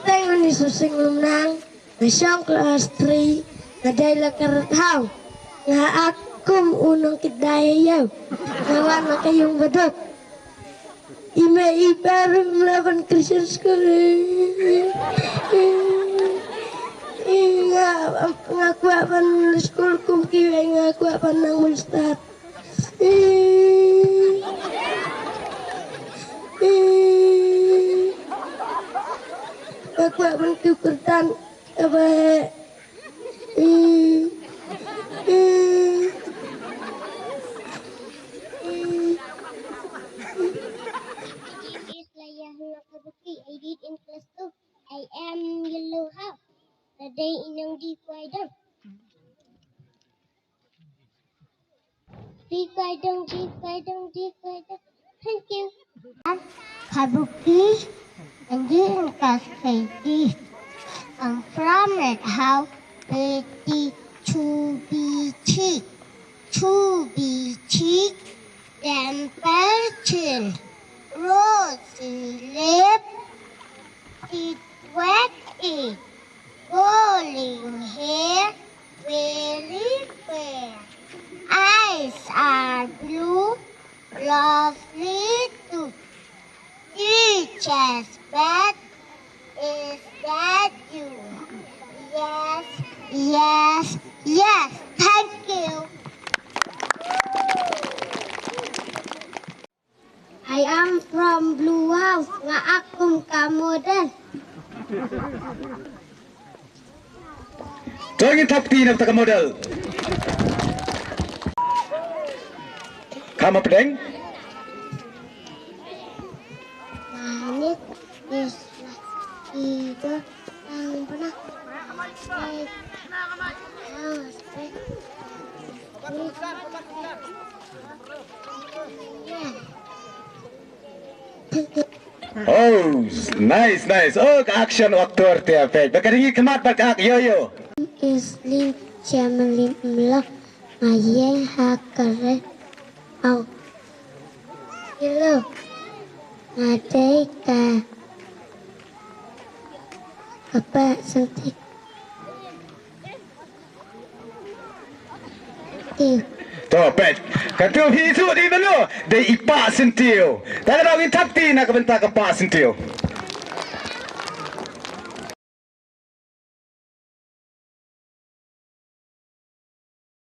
Tengo ni susing lumnang, nasyong kelas 3, naday lakarat haw, nga akum unang kidaya yaw, ngawan na kayong badot. Ime ibaru melawan Christian school. Ngaku apan school kum kiwe ngaku apan nang mulstat. Aku akan kepertan apa? I did in class 2. I am yellow half. The day inang di kwaidang. Di kwaidang. Thank you. Kabuki. And in class 3. I'm from it how to be cheek. Then person. Rosy lip. It wet it. Rolling hair. Very fair. Eyes are blue. Lovely too. Teacher's pet. Is that you? Yes. Thank you. I am from Blue House. Nga akong kamodel. Tawagin top 10 ng taga-model. Kama pedeng? Langit is itu yang pernah Oh, nice. Oh, action aktor tiap. Bagaimana kemat bakak yo. Isling jamelim lo ngayeng hakare au hello ngadai ka apa sentik Tuh, pet. Kata hisu di mana? Dia ipak sentil. Tak ada orang tapti nak kebentak kepak sentil.